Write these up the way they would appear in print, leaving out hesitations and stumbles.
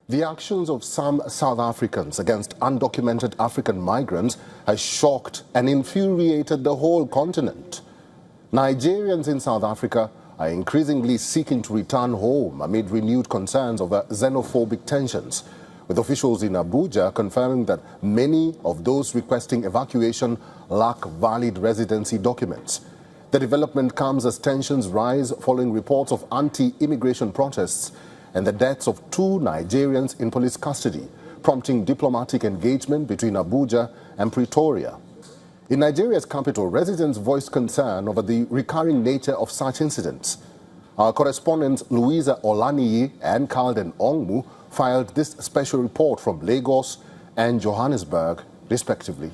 The actions of some South Africans against undocumented African migrants has shocked and infuriated the whole continent. Nigerians in South Africa are increasingly seeking to return home amid renewed concerns over xenophobic tensions, with officials in Abuja confirming that many of those requesting evacuation lack valid residency documents. The development comes as tensions rise following reports of anti-immigration protests and the deaths of 2 Nigerians in police custody, prompting diplomatic engagement between Abuja and Pretoria. In Nigeria's capital, residents voiced concern over the recurring nature of such incidents. Our correspondents Louisa Olaniyi and Calden Ongmu filed this special report from Lagos and Johannesburg, respectively.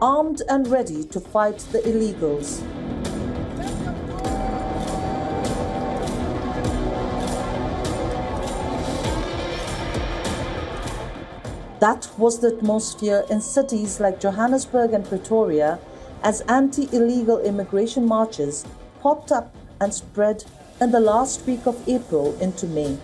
Armed and ready to fight the illegals. That was the atmosphere in cities like Johannesburg and Pretoria as anti-illegal immigration marches popped up and spread in the last week of April into May.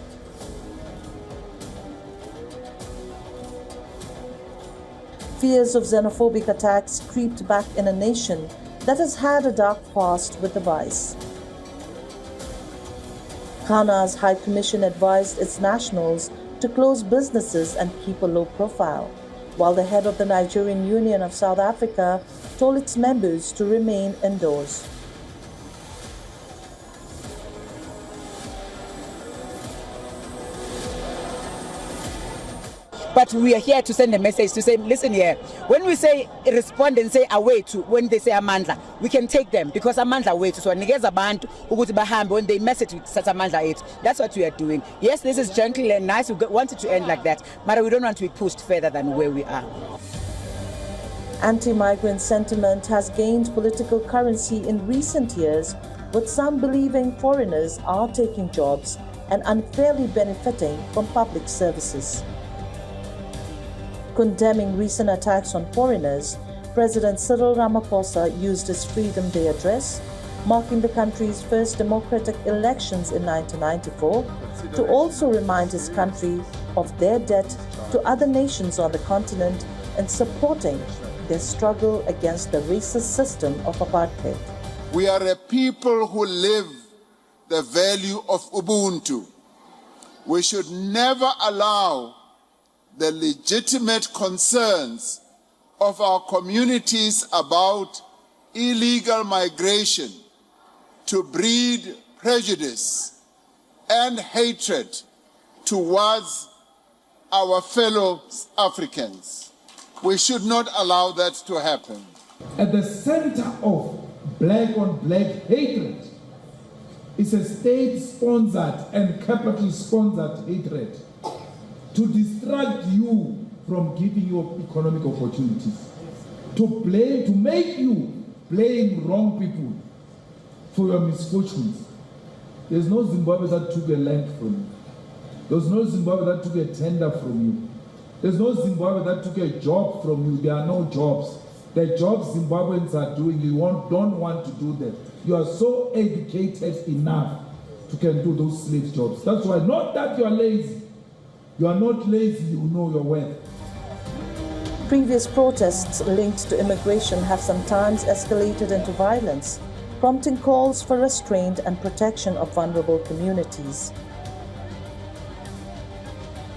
Fears of xenophobic attacks creeped back in a nation that has had a dark past with the vice. Ghana's High Commission advised its nationals to close businesses and keep a low profile, while the head of the Nigerian Union of South Africa told its members to remain indoors. But we are here to send a message to say, listen here, when we say respond and say away to, when they say amandla, we can take them because amandla away to. So when they message with such amandla aid, that's what we are doing. Yes, this is gentle and nice. We want it to end like that, but we don't want to be pushed further than where we are. Anti-migrant sentiment has gained political currency in recent years, with some believing foreigners are taking jobs and unfairly benefiting from public services. Condemning recent attacks on foreigners, President Cyril Ramaphosa used his Freedom Day address, marking the country's first democratic elections in 1994, to also remind his country of their debt to other nations on the continent and supporting their struggle against the racist system of apartheid. We are a people who live the value of Ubuntu. We should never allow the legitimate concerns of our communities about illegal migration to breed prejudice and hatred towards our fellow Africans. We should not allow that to happen. At the center of black-on-black hatred is a state-sponsored and capital-sponsored hatred to distract you from giving you economic opportunities, to make you blame wrong people for your misfortunes. There's no Zimbabwe that took a land from you. There's no Zimbabwe that took a tender from you. There's no Zimbabwe that took a job from you. There are no jobs. The jobs Zimbabweans are doing, you don't want to do them. You are so educated enough to can do those slave jobs. That's why, not that you are lazy. You are not lazy, you know your worth. Previous protests linked to immigration have sometimes escalated into violence, prompting calls for restraint and protection of vulnerable communities.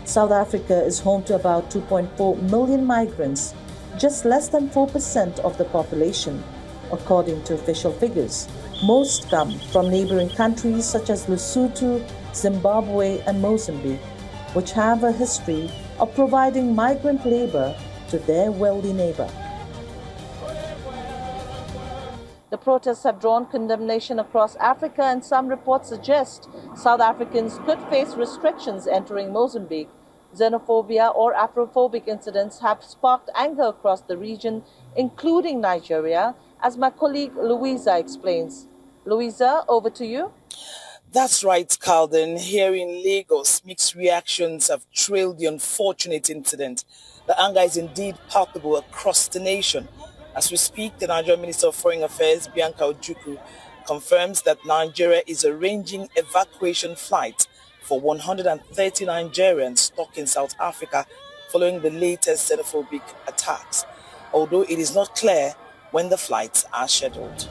South Africa is home to about 2.4 million migrants, just less than 4% of the population, according to official figures. Most come from neighboring countries such as Lesotho, Zimbabwe, and Mozambique, which have a history of providing migrant labor to their wealthy neighbor. The protests have drawn condemnation across Africa, and some reports suggest South Africans could face restrictions entering Mozambique. Xenophobia or Afrophobic incidents have sparked anger across the region, including Nigeria, as my colleague Louisa explains. Louisa, over to you. That's right, Calden. Here in Lagos, mixed reactions have trailed the unfortunate incident. The anger is indeed palpable across the nation. As we speak, the Nigerian Minister of Foreign Affairs, Bianca Ojukwu, confirms that Nigeria is arranging evacuation flights for 130 Nigerians stuck in South Africa following the latest xenophobic attacks, although it is not clear when the flights are scheduled.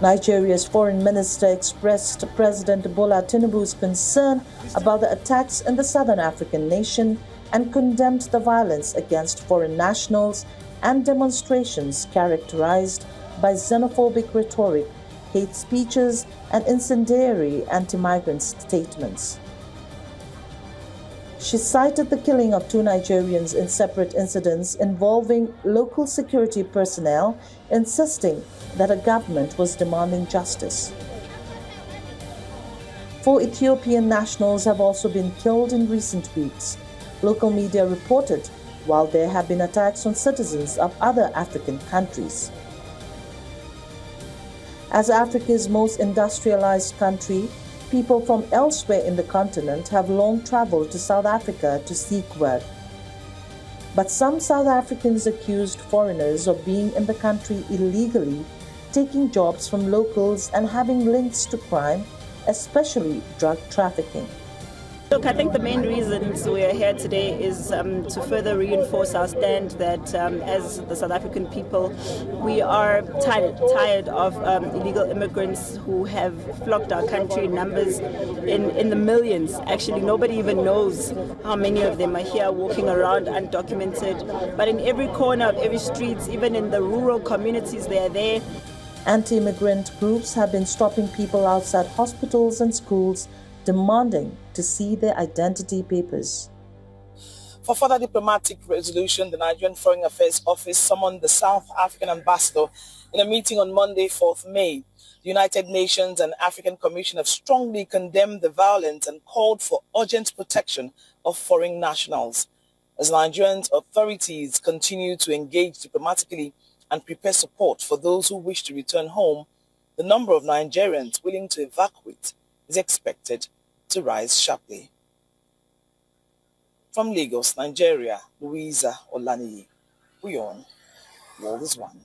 Nigeria's foreign minister expressed to President Bola Tinubu's concern about the attacks in the southern African nation and condemned the violence against foreign nationals and demonstrations characterized by xenophobic rhetoric, hate speeches, and incendiary anti-migrant statements. She cited the killing of 2 Nigerians in separate incidents involving local security personnel, insisting that a government was demanding justice. 4 Ethiopian nationals have also been killed in recent weeks, local media reported, while there have been attacks on citizens of other African countries. As Africa's most industrialized country, people from elsewhere in the continent have long traveled to South Africa to seek work. But some South Africans accused foreigners of being in the country illegally, taking jobs from locals and having links to crime, especially drug trafficking. Look, I think the main reasons we are here today is to further reinforce our stand that as the South African people, we are tired of illegal immigrants who have flocked our country in numbers in the millions. Actually, nobody even knows how many of them are here walking around undocumented. But in every corner of every street, even in the rural communities, they are there. Anti-immigrant groups have been stopping people outside hospitals and schools, demanding to see their identity papers. For further diplomatic resolution, the Nigerian Foreign Affairs Office summoned the South African ambassador in a meeting on Monday, 4th May. The United Nations and African Commission have strongly condemned the violence and called for urgent protection of foreign nationals. As Nigerian authorities continue to engage diplomatically and prepare support for those who wish to return home, the number of Nigerians willing to evacuate is expected to rise sharply. From Lagos, Nigeria, Louisa Olaniyi, WION, World is One.